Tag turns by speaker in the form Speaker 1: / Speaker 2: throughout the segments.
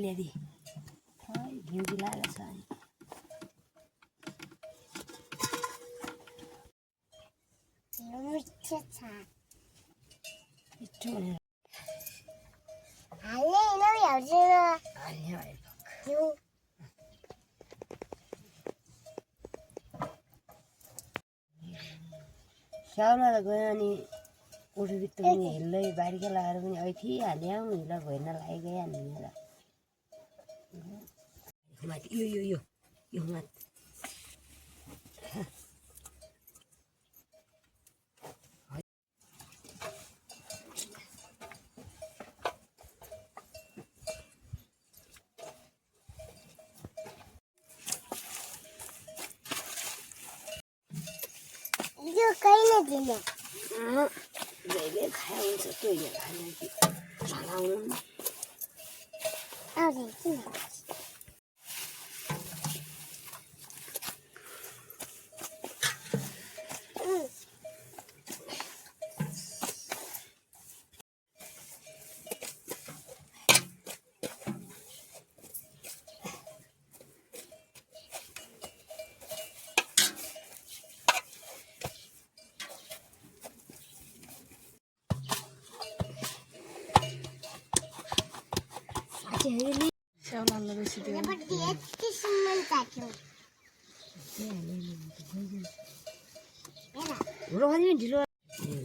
Speaker 1: ल्याइदिए घिउ दिलाएर छ अनि
Speaker 2: मिठो छ
Speaker 1: मिठो भनेर
Speaker 2: हाल्ने होइन हाल्दैन
Speaker 1: हाल्ने भयो
Speaker 2: घिउ
Speaker 1: स्याउला त गयो अनि उठबित्त पनि हेल्दै बारीका लगाएर पनि ऐथी हाल्यो हिला भएन लागि गयो हाल्ने माथि यो माथि
Speaker 2: यो कहिले दिने
Speaker 1: जहिले खाए हुन्छ तैँले खाने चलाउनु
Speaker 2: आउँदैन किन
Speaker 1: स्याउला बेसी दियो
Speaker 2: nepati यति सुन्दर ताक्यो हेर
Speaker 1: रोनी ढिलो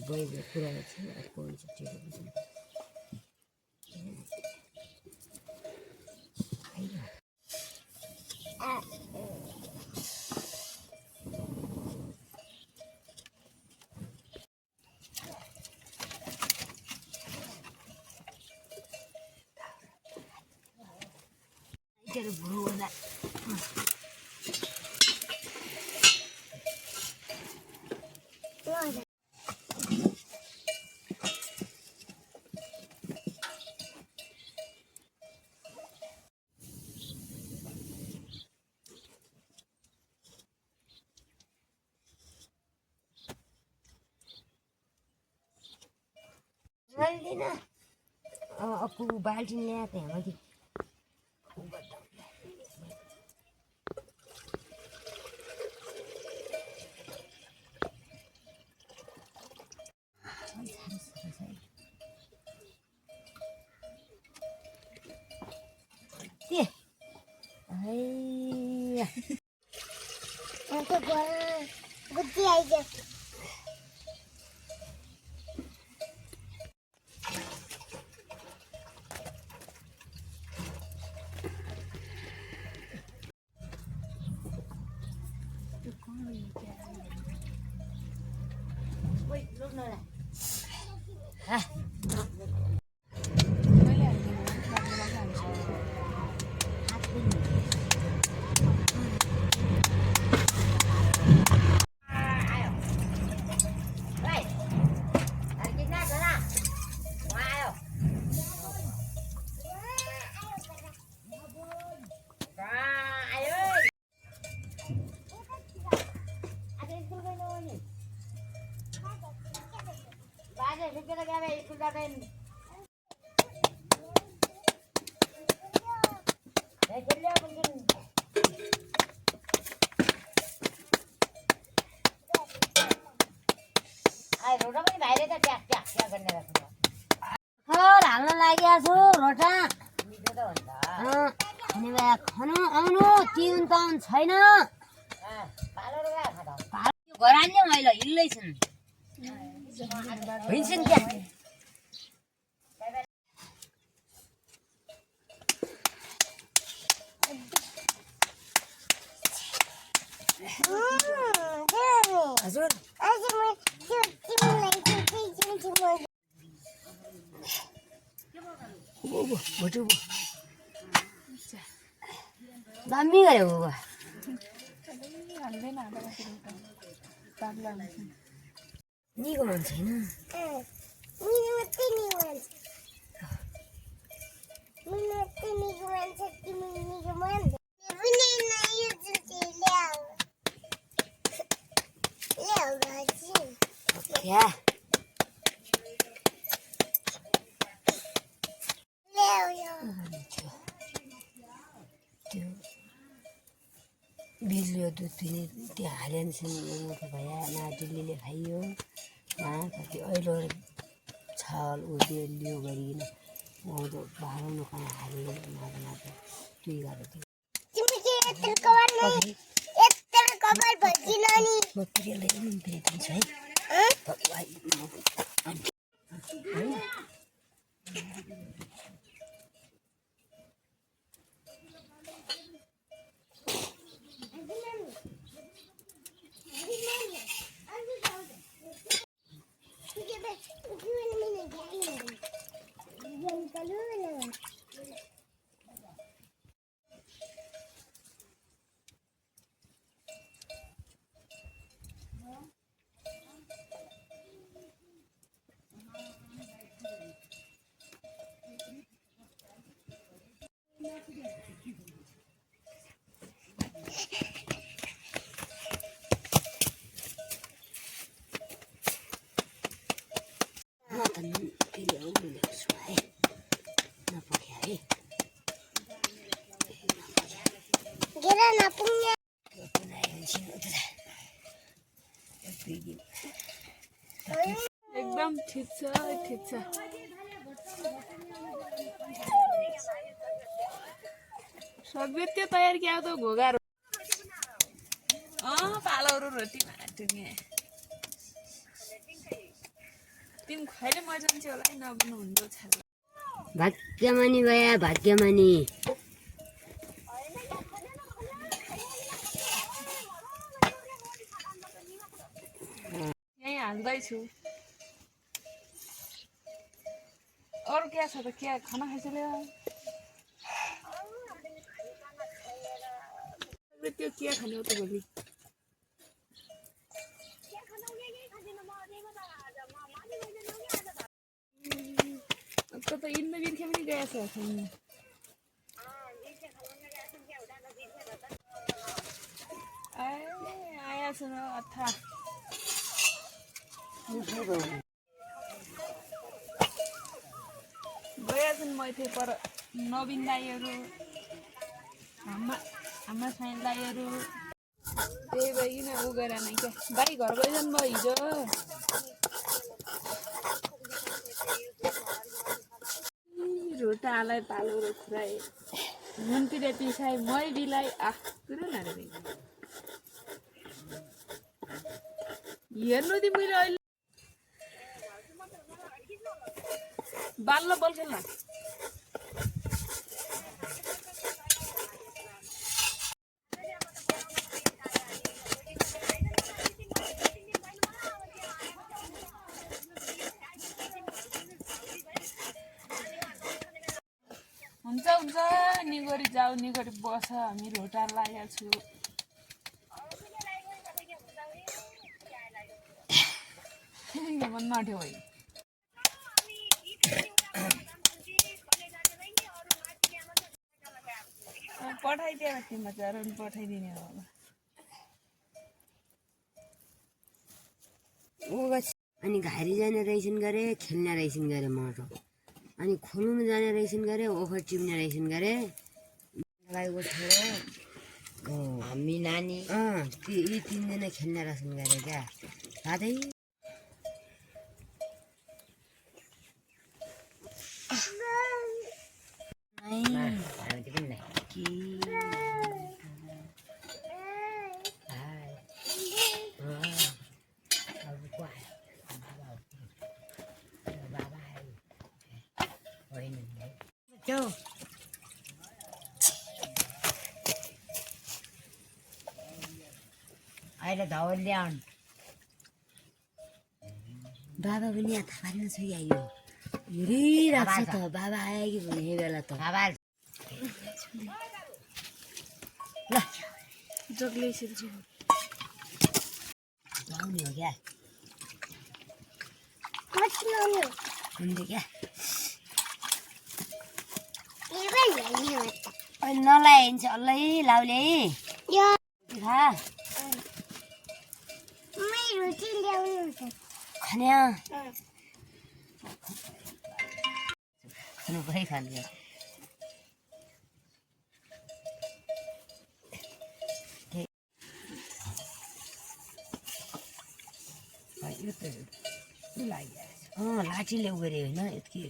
Speaker 1: गयो कुरा छ अर्को हुन्छ ढिलो Get a brew in that. Aku baljin lihat ya lagi.
Speaker 2: Nanti gua bukti aja.
Speaker 1: Wait, look na. Hah? हाल्न लागेको छु रोटा खानु आउनु तिन ताउन छैन घर आन्ने मैले हिल्दैछन् हिँड्छन् त्यहाँ हजुर दामी गयो बाबा निको मान्छे होइन Yeah.
Speaker 2: Leo.
Speaker 1: बिजुली दुध पिने त्यो हालेनछन् भैया न दिल्लीले खाइयो न कति अहिले छाल उयो लियो गरिकन आउँदो भागाउनु खान हालेर मात्र त्यही गरेको
Speaker 2: तिमी के यत्रो कवर नै यत्रो कवर भइदिन नि
Speaker 1: म पिरियडलाई पनि दिन्छु है
Speaker 2: गिरा नपुग्ने
Speaker 3: एकदम ठिक छ ठिक छ सक्यो त्यो तयार क्या त घोगा पालोहरू रोटी माटुने तिमी खैले मजा हुन्छ होला नबुझ्नु हुन्छ छाल
Speaker 1: भाग्यमानी भया भाग्यमानी
Speaker 3: यहीँ हाल्दैछु अरू क्या छ त क्या खाना खाइसक्यो त्यो के खाने हो त भोलि त इन्द बिर्खे पनि गएछ खानु आएछ न अथा गएछन् मैथे पर नवीन दाईहरू हाम्रा साइन दाईहरू त्यही भइकन उ गरेन क्या दाई घर गइछन् भयो हिजो रोटालाई पालो खुराए नुनतिर पिसाए मै बिलाई कुरो नरे हेर्नु ति मैले अहिले बाल्न बल खेल्न हुन्छ निगरी जाऊ निगरी बस हामी रोटा लागेको छु नठ्यो है पठाइदियो तिमीमा चाहिँ अरू पठाइदिने होला
Speaker 1: अनि घारी जाने रहेछन् गरे खेल्ने रहेछन् गरे मटो अनि खोल्नु जाने रहेछन् गरे ओखर टिप्ने रहेछन् गरे गाईको छोरो हामी नानी यी तिनजना खेल्ने रहेछन् गरे क्या साथै अहिले धवल ल्याउन् बाबा पनि यहाँ थापारीमा छ कि आयो हेरिरहेको छ त बाबा आयो कि भने यही बेला त ल
Speaker 3: जगले सिल्छु
Speaker 1: लाउने हो क्या हुन्छ क्या अहिले नलाइन्छ अल्लै लाउले खा खाने खानु खै खाने यो त लाठीले उ गरे होइन यति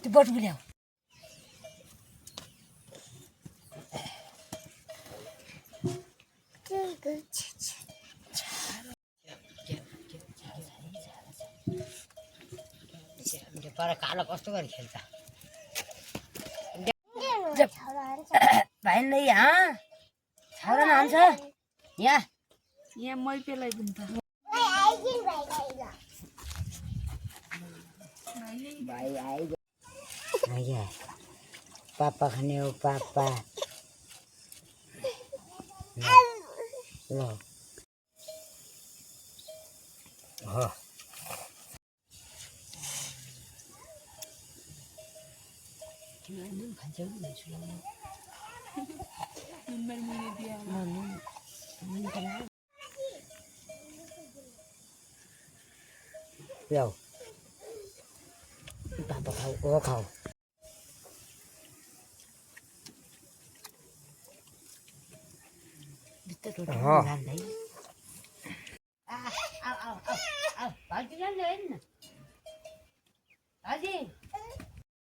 Speaker 1: त्यो बटुको ल्याऊ पर कालो कस्तो गरी खेल्छ भाइ नै यहाँ छाउरा हान्छ यहाँ
Speaker 3: यहाँ मै पेलाइदिउँ त
Speaker 1: भाइ आइज पापा खाने हो पापा ल हो नुन खान्छौ ल्याऊ पापा खाऊ ओ खाऊ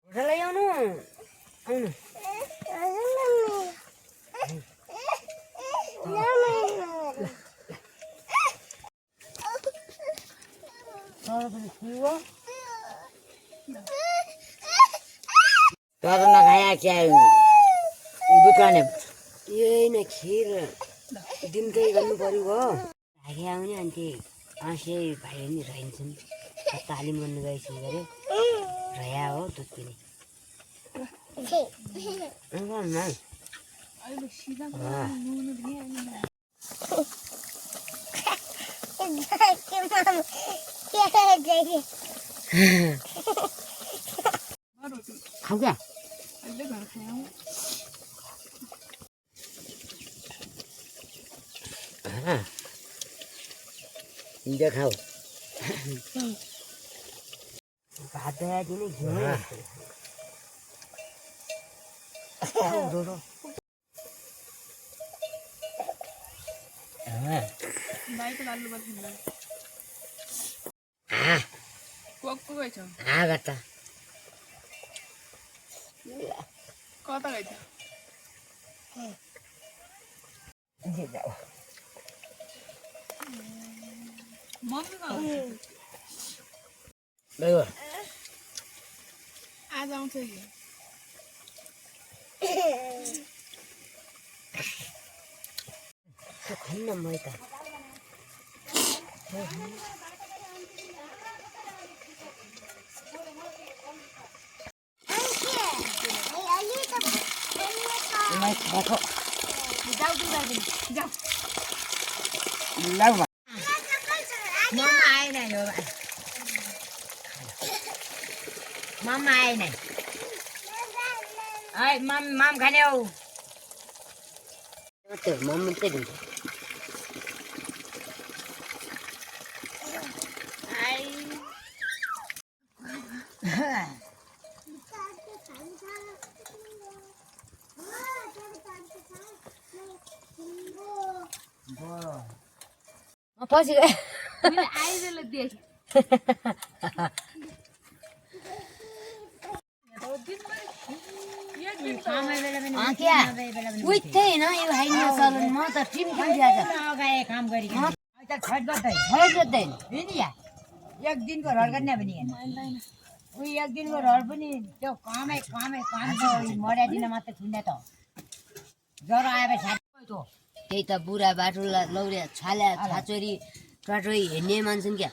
Speaker 1: ल्याउनु आउनु तर नखाया क्या दुकाने यही न खिर दिनकै गर्नु पर्यो हो भागे आउने अनि त्यही आँसे भाइ नि रहन्छन् तालिम गर्नु गएछन् गरे रया हो दुध पिने खाऊ क्या इन्डिया खाऊ भात दिने घिउ गता
Speaker 3: कता गएछ आज आउँछ कि
Speaker 1: खन्न म त मम्मा आएन मम खाने हो मम मात्रै दिन्छ पछि
Speaker 3: आइरहला देख
Speaker 1: म त टिम काम गरिकन एक दिनको रहर गर्ने पनि उही एक दिनको रहर पनि त्यो कामै मर्यादिन मात्रै छुन्ने त ज्वरो आएपछि त्यही त बुढा बाटो लौरे छाल्या छाचोरी टटोरी हेर्ने मान्छन् क्या